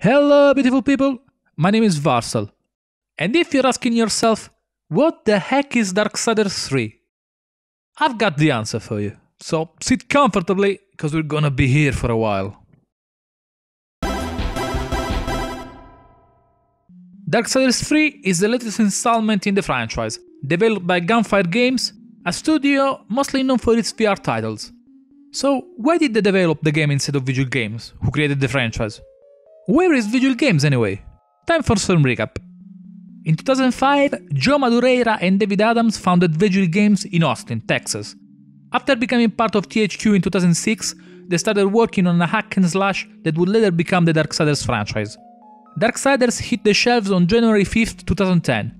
Hello beautiful people, my name is Varstahl. And if you're asking yourself, what the heck is Darksiders III? I've got the answer for you, so sit comfortably, because we're gonna be here for a while. Darksiders III is the latest installment in the franchise, developed by Gunfire Games, a studio mostly known for its VR titles. So why did they develop the game instead of Vigil Games, who created the franchise? Where is Vigil Games anyway? Time for some recap. In 2005, Joe Madureira and David Adams founded Vigil Games in Austin, Texas. After becoming part of THQ in 2006, they started working on a hack and slash that would later become the Darksiders franchise. Darksiders hit the shelves on January 5, 2010.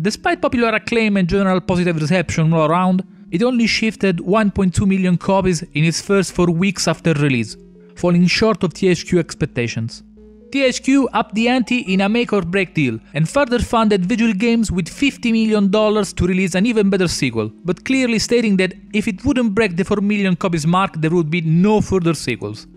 Despite popular acclaim and general positive reception all around, it only shifted 1.2 million copies in its first 4 weeks after release, falling short of THQ expectations. THQ upped the ante in a make-or-break deal and further funded Vigil Games with $50 million to release an even better sequel, but clearly stating that if it wouldn't break the 4 million copies mark, there would be no further sequels.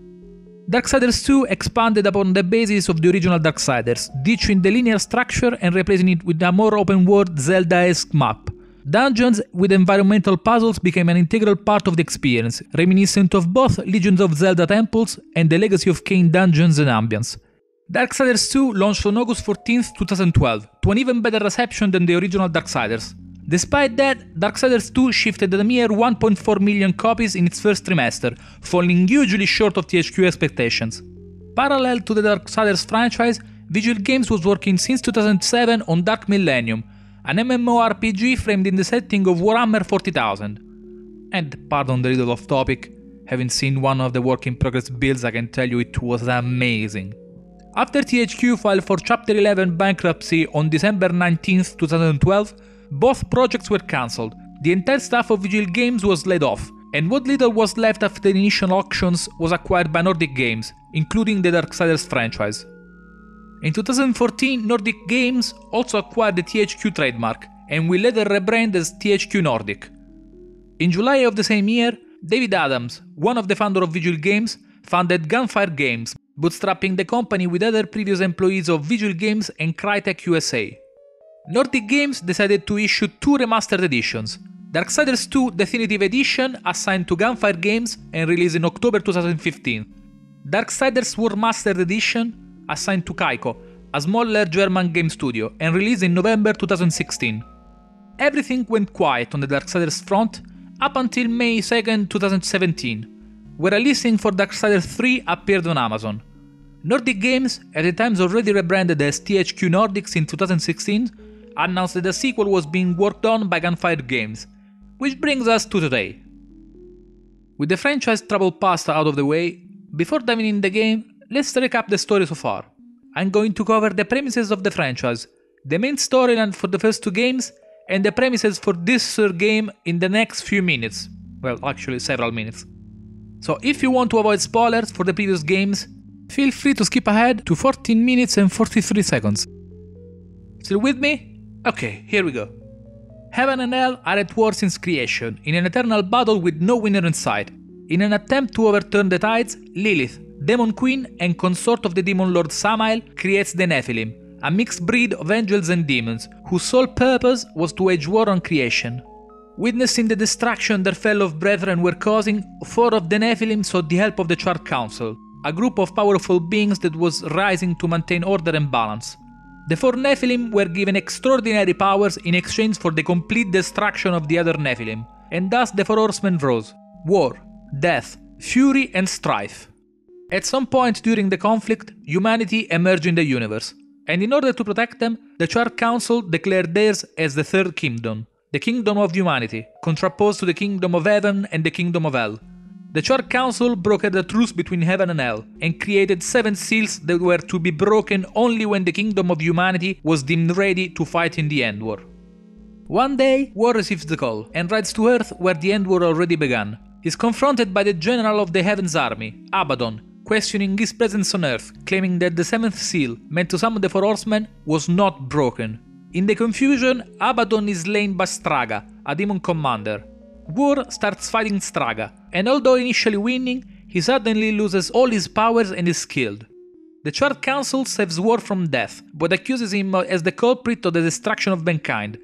Darksiders II expanded upon the basis of the original Darksiders, ditching the linear structure and replacing it with a more open-world Zelda-esque map. Dungeons with environmental puzzles became an integral part of the experience, reminiscent of both Legends of Zelda temples and the Legacy of Kain dungeons and ambience. Darksiders II launched on August 14, 2012, to an even better reception than the original Darksiders. Despite that, Darksiders II shifted a mere 1.4 million copies in its first trimester, falling hugely short of THQ expectations. Parallel to the Darksiders franchise, Vigil Games was working since 2007 on Dark Millennium, an MMORPG framed in the setting of Warhammer 40,000. And pardon the little off topic, having seen one of the work-in-progress builds, I can tell you it was amazing. After THQ filed for Chapter 11 bankruptcy on December 19, 2012, both projects were cancelled, the entire staff of Vigil Games was laid off, and what little was left after the initial auctions was acquired by Nordic Games, including the Darksiders franchise. In 2014, Nordic Games also acquired the THQ trademark, and will later rebrand as THQ Nordic. In July of the same year, David Adams, one of the founders of Vigil Games, founded Gunfire Games, bootstrapping the company with other previous employees of Vigil Games and Crytek USA. Nordic Games decided to issue 2 remastered editions, Darksiders II Definitive Edition assigned to Gunfire Games and released in October 2015, Darksiders War Mastered Edition assigned to Kaiko, a smaller German game studio, and released in November 2016. Everything went quiet on the Darksiders front up until May 2, 2017, where a listing for Darksiders III appeared on Amazon. Nordic Games, at the time already rebranded as THQ Nordics in 2016, announced that a sequel was being worked on by Gunfire Games, which brings us to today. With the franchise trouble past out of the way, before diving in the game, let's recap the story so far. I'm going to cover the premises of the franchise, the main storyline for the first 2 games, and the premises for this third game in the next few minutes. Well, actually several minutes. So if you want to avoid spoilers for the previous games, feel free to skip ahead to 14 minutes and 43 seconds. Still with me? Okay, here we go. Heaven and Hell are at war since creation, in an eternal battle with no winner in sight. In an attempt to overturn the tides, Lilith, Demon Queen and consort of the Demon Lord Samael, creates the Nephilim, a mixed breed of angels and demons, whose sole purpose was to wage war on creation. Witnessing the destruction their fellow brethren were causing, 4 of the Nephilim sought the help of the Charred Council, a group of powerful beings that was rising to maintain order and balance. The 4 Nephilim were given extraordinary powers in exchange for the complete destruction of the other Nephilim, and thus the 4 horsemen rose: war, death, fury and strife. At some point during the conflict, humanity emerged in the universe, and in order to protect them, the Charred Council declared theirs as the Third Kingdom, the Kingdom of Humanity, contraposed to the Kingdom of Heaven and the Kingdom of Hell. The Charred Council brokered a truce between Heaven and Hell, and created 7 seals that were to be broken only when the Kingdom of Humanity was deemed ready to fight in the End War. One day, War receives the call, and rides to Earth where the End War already began. He is confronted by the General of the Heaven's Army, Abaddon, questioning his presence on Earth, claiming that the 7th seal, meant to summon the 4 horsemen, was not broken. In the confusion, Abaddon is slain by Straga, a demon commander. War starts fighting Straga, and although initially winning, he suddenly loses all his powers and is killed. The Charred Council saves War from death, but accuses him as the culprit of the destruction of mankind,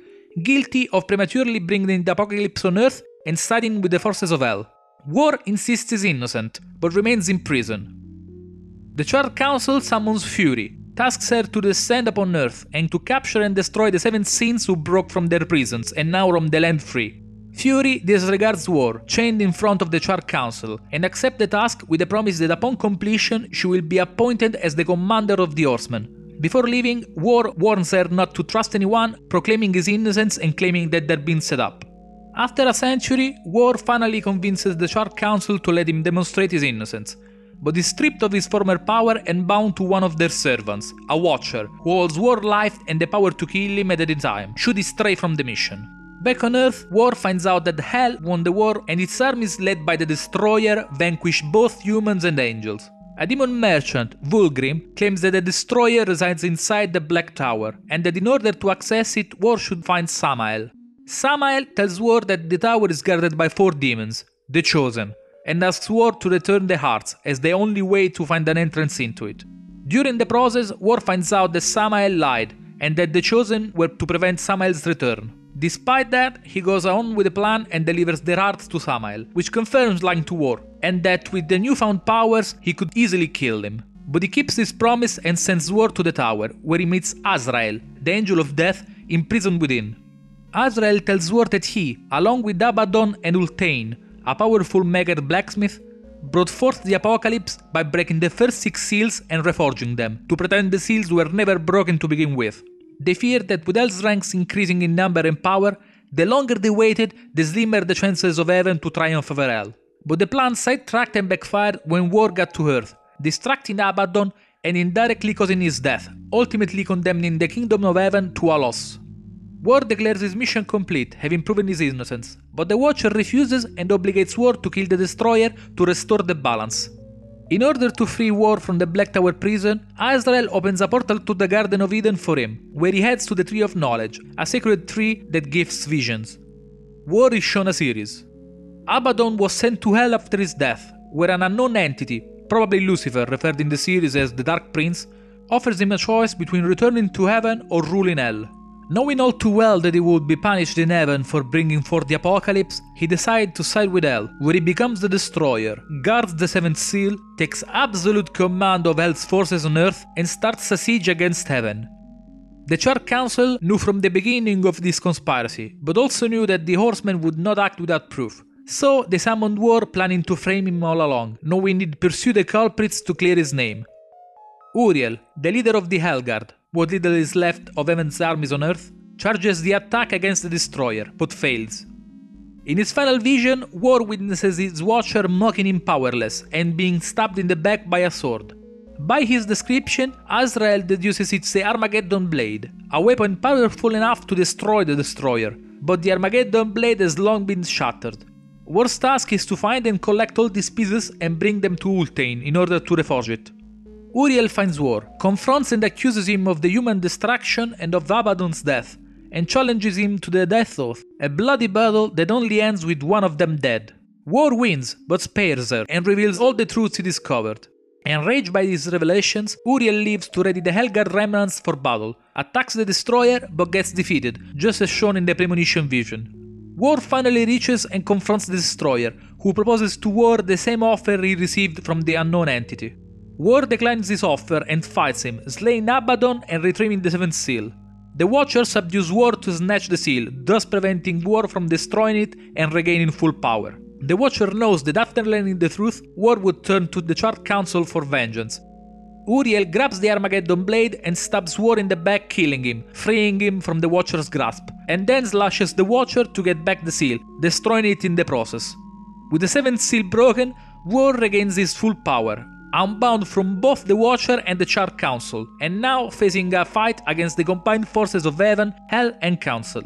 guilty of prematurely bringing the apocalypse on Earth and siding with the forces of Hell. War insists he's innocent, but remains in prison. The Charred Council summons Fury, tasks her to descend upon Earth and to capture and destroy the 7 Sins who broke from their prisons and now roam the land free. Fury disregards War, chained in front of the Charred Council, and accepts the task with the promise that upon completion she will be appointed as the commander of the Horsemen. Before leaving, War warns her not to trust anyone, proclaiming his innocence and claiming that they're being set up. After a century, War finally convinces the Charred Council to let him demonstrate his innocence, but is stripped of his former power and bound to one of their servants, a Watcher, who holds War life and the power to kill him at any time, should he stray from the mission. Back on Earth, War finds out that Hell won the war and its armies led by the Destroyer vanquish both humans and angels. A demon merchant, Vulgrim, claims that the Destroyer resides inside the Black Tower, and that in order to access it, War should find Samael. Samael tells War that the tower is guarded by 4 demons, the Chosen, and asks War to return the hearts as the only way to find an entrance into it. During the process, War finds out that Samael lied, and that the Chosen were to prevent Samael's return. Despite that, he goes on with the plan and delivers their hearts to Samael, which confirms lying to War, and that with the newfound powers he could easily kill him. But he keeps his promise and sends War to the tower, where he meets Azrael, the Angel of Death, imprisoned within. Azrael tells War that he, along with Abaddon and Ultane, a powerful Maggard blacksmith, brought forth the apocalypse by breaking the first 6 seals and reforging them, to pretend the seals were never broken to begin with. They feared that with Hell's ranks increasing in number and power, the longer they waited, the slimmer the chances of Heaven to triumph over Hell. But the plan sidetracked and backfired when War got to Earth, distracting Abaddon and indirectly causing his death, ultimately condemning the Kingdom of Heaven to a loss. War declares his mission complete, having proven his innocence, but the Watcher refuses and obligates War to kill the Destroyer to restore the balance. In order to free War from the Black Tower prison, Azrael opens a portal to the Garden of Eden for him, where he heads to the Tree of Knowledge, a sacred tree that gives visions. War is shown a series. Abaddon was sent to Hell after his death, where an unknown entity, probably Lucifer referred in the series as the Dark Prince, offers him a choice between returning to Heaven or ruling Hell. Knowing all too well that he would be punished in Heaven for bringing forth the apocalypse, he decides to side with Hell, where he becomes the Destroyer, guards the 7th seal, takes absolute command of Hell's forces on Earth, and starts a siege against Heaven. The Charred Council knew from the beginning of this conspiracy, but also knew that the Horsemen would not act without proof. So they summoned War, planning to frame him all along, knowing he'd pursue the culprits to clear his name. Uriel, the leader of the Hellguard, what little is left of Heaven's armies on Earth, charges the attack against the Destroyer, but fails. In his final vision, War witnesses his Watcher mocking him powerless and being stabbed in the back by a sword. By his description, Azrael deduces it's the Armageddon Blade, a weapon powerful enough to destroy the Destroyer, but the Armageddon Blade has long been shattered. War's task is to find and collect all these pieces and bring them to Ultane in order to reforge it. Uriel finds War, confronts and accuses him of the human destruction and of Abaddon's death, and challenges him to the Death Oath, a bloody battle that only ends with one of them dead. War wins, but spares her, and reveals all the truths he discovered. Enraged by these revelations, Uriel leaves to ready the Hellguard remnants for battle, attacks the Destroyer but gets defeated, just as shown in the premonition vision. War finally reaches and confronts the Destroyer, who proposes to War the same offer he received from the unknown entity. War declines this offer and fights him, slaying Abaddon and retrieving the 7th seal. The Watcher subdues War to snatch the seal, thus preventing War from destroying it and regaining full power. The Watcher knows that after learning the truth, War would turn to the Charred Council for vengeance. Uriel grabs the Armageddon Blade and stabs War in the back, killing him, freeing him from the Watcher's grasp, and then slashes the Watcher to get back the seal, destroying it in the process. With the 7th seal broken, War regains his full power, unbound from both the Watcher and the Charred Council, and now facing a fight against the combined forces of Heaven, Hell and Council.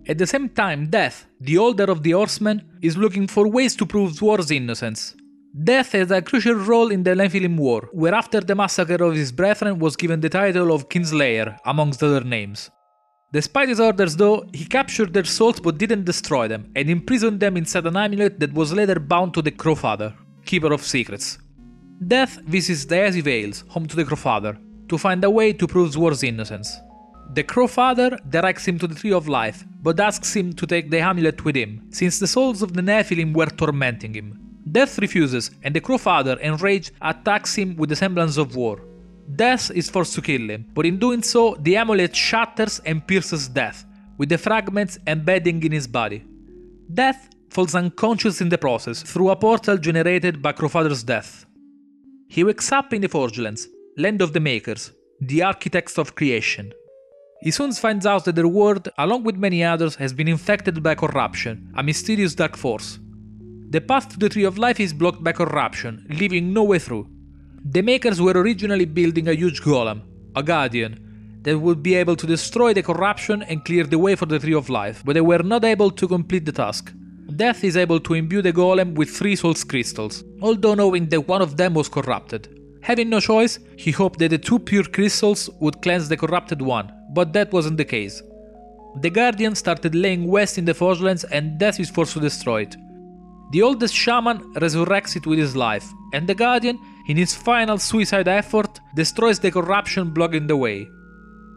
At the same time, Death, the older of the Horsemen, is looking for ways to prove War's innocence. Death has a crucial role in the Nephilim War, where after the massacre of his brethren was given the title of Kinslayer, amongst other names. Despite his orders though, he captured their souls but didn't destroy them, and imprisoned them inside an amulet that was later bound to the Crowfather, Keeper of Secrets. Death visits the Hazy Vales, home to the Crowfather, to find a way to prove Zwor's innocence. The Crowfather directs him to the Tree of Life, but asks him to take the amulet with him, since the souls of the Nephilim were tormenting him. Death refuses, and the Crowfather, enraged, attacks him with the semblance of war. Death is forced to kill him, but in doing so, the amulet shatters and pierces Death, with the fragments embedding in his body. Death falls unconscious in the process through a portal generated by Crowfather's death. He wakes up in the Forgelands, land of the Makers, the architects of creation. He soon finds out that their world, along with many others, has been infected by corruption, a mysterious dark force. The path to the Tree of Life is blocked by corruption, leaving no way through. The Makers were originally building a huge golem, a guardian, that would be able to destroy the corruption and clear the way for the Tree of Life, but they were not able to complete the task. Death is able to imbue the golem with 3 souls crystals, although knowing that one of them was corrupted. Having no choice, he hoped that the 2 pure crystals would cleanse the corrupted one, but that wasn't the case. The Guardian started laying waste in the Forgelands and Death is forced to destroy it. The oldest shaman resurrects it with his life, and the Guardian, in his final suicide effort, destroys the corruption blocking the way.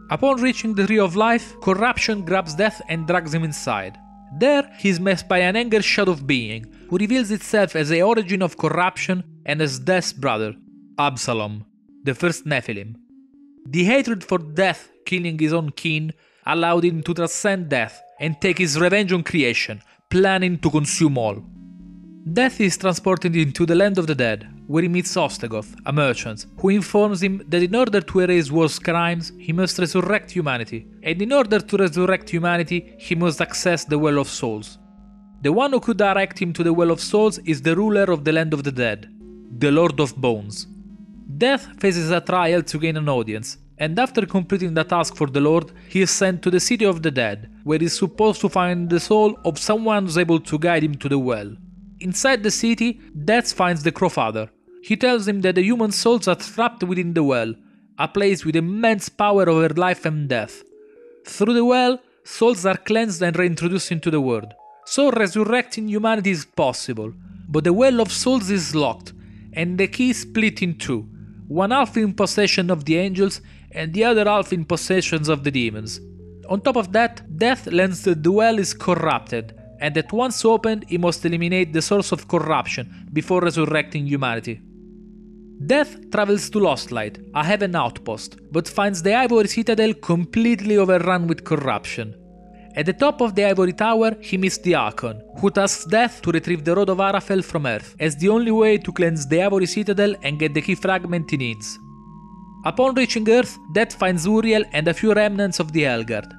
Upon reaching the Tree of Life, corruption grabs Death and drags him inside. There, he is met by an angry shadow being, who reveals itself as the origin of corruption and as Death's brother, Absalom, the first Nephilim. The hatred for Death killing his own kin allowed him to transcend death and take his revenge on creation, planning to consume all. Death is transported into the land of the dead, where he meets Ostegoth, a merchant, who informs him that in order to erase war's crimes, he must resurrect humanity, and in order to resurrect humanity, he must access the Well of Souls. The one who could direct him to the Well of Souls is the ruler of the land of the dead, the Lord of Bones. Death faces a trial to gain an audience, and after completing the task for the Lord, he is sent to the City of the Dead, where he is supposed to find the soul of someone who is able to guide him to the well. Inside the city, Death finds the Crowfather. He tells him that the human souls are trapped within the well, a place with immense power over life and death. Through the well, souls are cleansed and reintroduced into the world, so resurrecting humanity is possible. But the Well of Souls is locked, and the key is split in 2, one half in possession of the angels and the other half in possession of the demons. On top of that, Death learns that the well is corrupted, and that once opened, he must eliminate the source of corruption before resurrecting humanity. Death travels to Lostlight, a heaven outpost, but finds the Ivory Citadel completely overrun with corruption. At the top of the Ivory Tower, he meets the Archon, who tasks Death to retrieve the Rod of Arafel from Earth, as the only way to cleanse the Ivory Citadel and get the key fragment he needs. Upon reaching Earth, Death finds Uriel and a few remnants of the Helgard.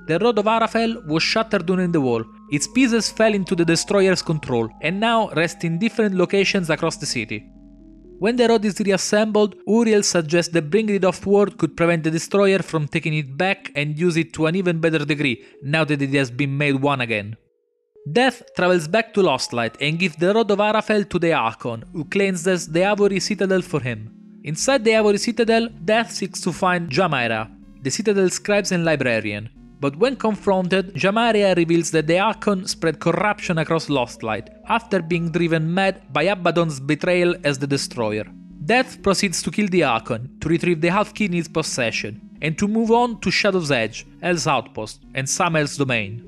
The Rod of Arafel was shattered during the war, its pieces fell into the Destroyer's control, and now rest in different locations across the city. When the Rod is reassembled, Uriel suggests that bringing it off-world could prevent the Destroyer from taking it back and use it to an even better degree, now that it has been made one again. Death travels back to Lostlight and gives the Rod of Arafel to the Archon, who cleanses the Ivory Citadel for him. Inside the Ivory Citadel, Death seeks to find Jamaira, the Citadel's scribe and librarian. But when confronted, Jamaria reveals that the Archon spread corruption across Lostlight, after being driven mad by Abaddon's betrayal as the Destroyer. Death proceeds to kill the Archon, to retrieve the half-key in his possession, and to move on to Shadow's Edge, Hell's Outpost, and Samael's domain.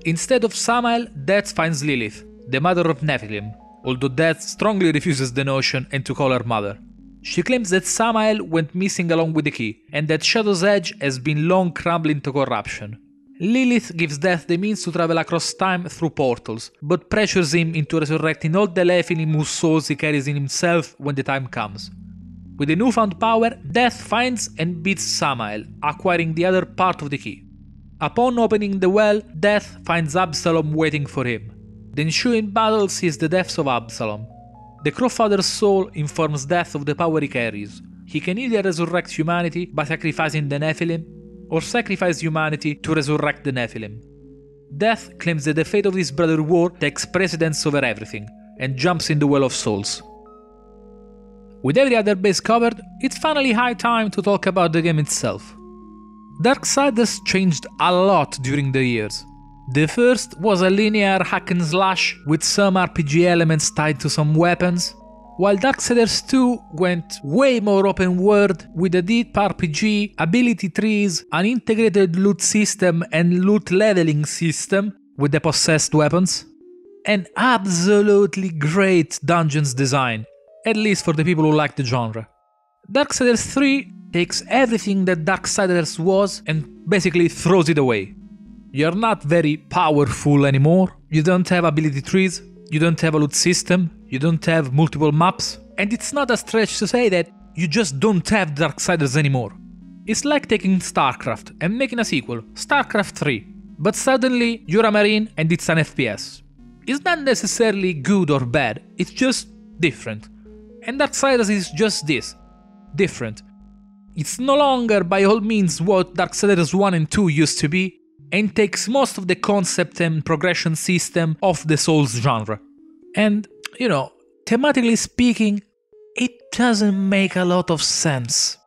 Instead of Samael, Death finds Lilith, the mother of Nephilim, although Death strongly refuses the notion and to call her mother. She claims that Samael went missing along with the key, and that Shadow's Edge has been long crumbling to corruption. Lilith gives Death the means to travel across time through portals, but pressures him into resurrecting all the Nephilim whose souls he carries in himself when the time comes. With the newfound power, Death finds and beats Samael, acquiring the other part of the key. Upon opening the well, Death finds Absalom waiting for him. The ensuing battle sees the deaths of Absalom. The Crowfather's soul informs Death of the power he carries. He can either resurrect humanity by sacrificing the Nephilim, or sacrifice humanity to resurrect the Nephilim. Death claims that the fate of his brother War takes precedence over everything, and jumps in the Well of Souls. With every other base covered, it's finally high time to talk about the game itself. Darksiders changed a lot during the years. The first was a linear hack and slash with some RPG elements tied to some weapons. while Darksiders II went way more open world with a deep RPG, ability trees, an integrated loot system and loot leveling system with the possessed weapons, and absolutely great dungeons design, at least for the people who like the genre. Darksiders III takes everything that Darksiders was and basically throws it away. You're not very powerful anymore, you don't have ability trees, you don't have a loot system, you don't have multiple maps, and it's not a stretch to say that you just don't have Darksiders anymore. It's like taking StarCraft and making a sequel, StarCraft 3, but suddenly you're a marine and it's an FPS. It's not necessarily good or bad, it's just different. And Darksiders is just this, different. It's no longer by all means what Darksiders 1 and 2 used to be, and takes most of the concept and progression system of the Souls genre. And, thematically speaking, it doesn't make a lot of sense.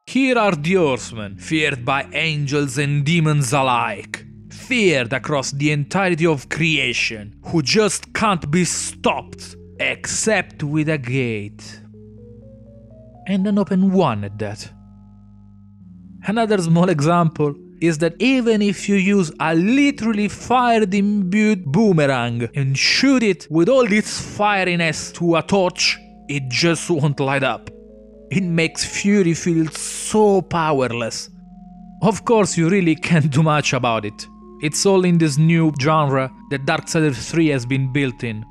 Here are the horsemen, feared by angels and demons alike, feared across the entirety of creation, who just can't be stopped, except with a gate. And an open one at that. Another small example is that even if you use a literally fire-imbued boomerang and shoot it with all its fieriness to a torch, it just won't light up. It makes Fury feel so powerless. Of course, you really can't do much about it. It's all in this new genre that Darksiders III has been built in.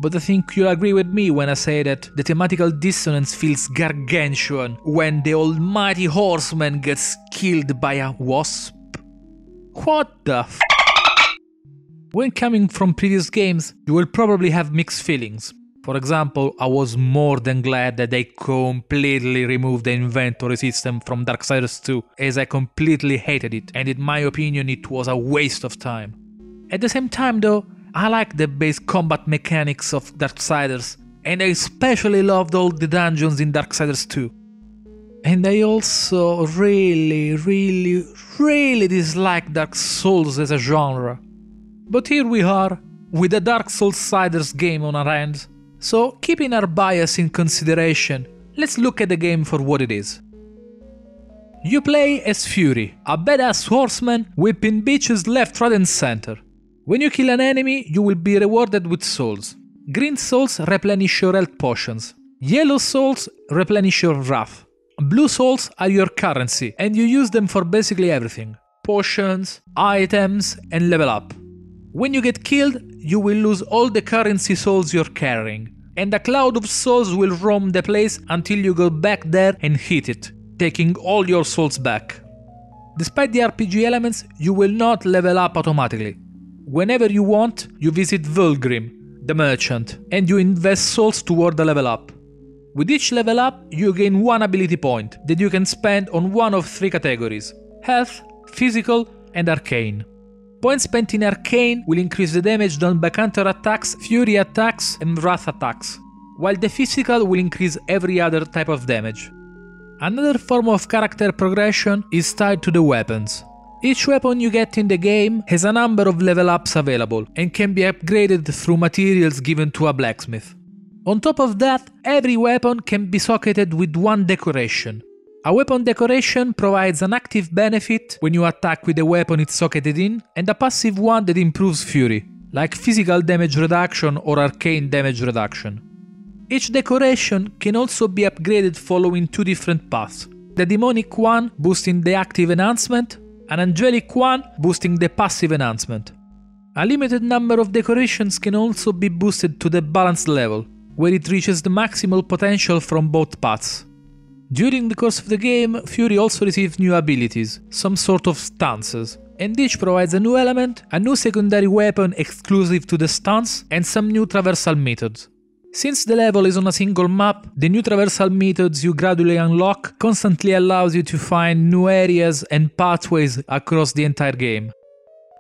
But I think you'll agree with me when I say that the thematical dissonance feels gargantuan when the almighty horseman gets killed by a wasp. What the f***? When coming from previous games, you will probably have mixed feelings. For example, I was more than glad that they completely removed the inventory system from Darksiders II, as I completely hated it, and in my opinion it was a waste of time. At the same time though, I like the base combat mechanics of Darksiders, and I especially loved all the dungeons in Darksiders II. And I also really dislike Dark Souls as a genre. But here we are, with a Dark Soulsiders game on our hands. So, keeping our bias in consideration, let's look at the game for what it is. You play as Fury, a badass horseman whipping bitches left, right and center. When you kill an enemy, you will be rewarded with souls. Green souls replenish your health potions. Yellow souls replenish your wrath. Blue souls are your currency, and you use them for basically everything. Potions, items, and level up. When you get killed, you will lose all the currency souls you're carrying, and a cloud of souls will roam the place until you go back there and hit it, taking all your souls back. Despite the RPG elements, you will not level up automatically. Whenever you want, you visit Vulgrim, the merchant, and you invest souls toward the level up. With each level up, you gain one ability point that you can spend on one of three categories: health, physical, and arcane. Points spent in arcane will increase the damage done by counter attacks, fury attacks, and wrath attacks, while the physical will increase every other type of damage. Another form of character progression is tied to the weapons. Each weapon you get in the game has a number of level ups available and can be upgraded through materials given to a blacksmith. On top of that, every weapon can be socketed with one decoration. A weapon decoration provides an active benefit when you attack with the weapon it's socketed in, and a passive one that improves fury, like physical damage reduction or arcane damage reduction. Each decoration can also be upgraded following two different paths: the demonic one boosting the active enhancement, an angelic one boosting the passive enhancement. A limited number of decorations can also be boosted to the balanced level, where it reaches the maximal potential from both paths. During the course of the game, Fury also receives new abilities, some sort of stances, and each provides a new element, a new secondary weapon exclusive to the stance, and some new traversal methods. Since the level is on a single map, the new traversal methods you gradually unlock constantly allows you to find new areas and pathways across the entire game.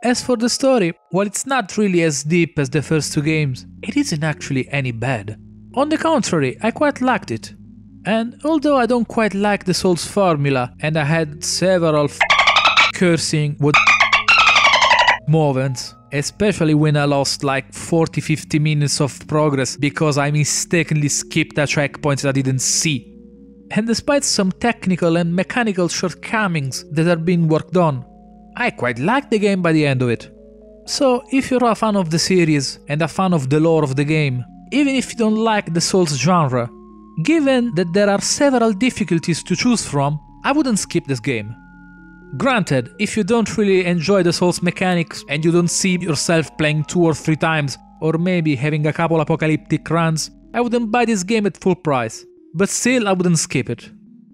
As for the story, while it's not really as deep as the first two games, it isn't actually any bad. On the contrary, I quite liked it. And although I don't quite like the Souls formula, and I had several cursing moments, especially when I lost like 40-50 minutes of progress because I mistakenly skipped a checkpoint I didn't see. And despite some technical and mechanical shortcomings that are being worked on, I quite liked the game by the end of it. So if you're a fan of the series and a fan of the lore of the game, even if you don't like the Souls genre, given that there are several difficulties to choose from, I wouldn't skip this game. Granted, if you don't really enjoy the Souls mechanics and you don't see yourself playing 2 or 3 times, or maybe having a couple apocalyptic runs, I wouldn't buy this game at full price. But still, I wouldn't skip it.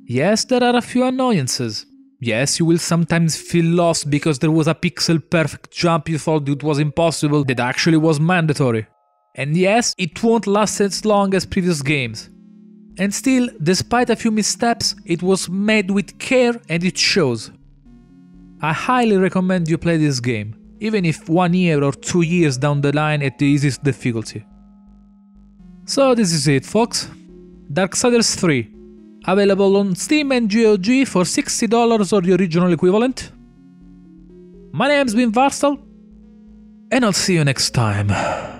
Yes, there are a few annoyances. Yes, you will sometimes feel lost because there was a pixel-perfect jump you thought it was impossible that actually was mandatory. And yes, it won't last as long as previous games. And still, despite a few missteps, it was made with care and it shows. I highly recommend you play this game, even if 1 year or 2 years down the line at the easiest difficulty. So this is it, folks. Darksiders III, available on Steam and GOG for $60 or the original equivalent. My name's been Varstahl, and I'll see you next time.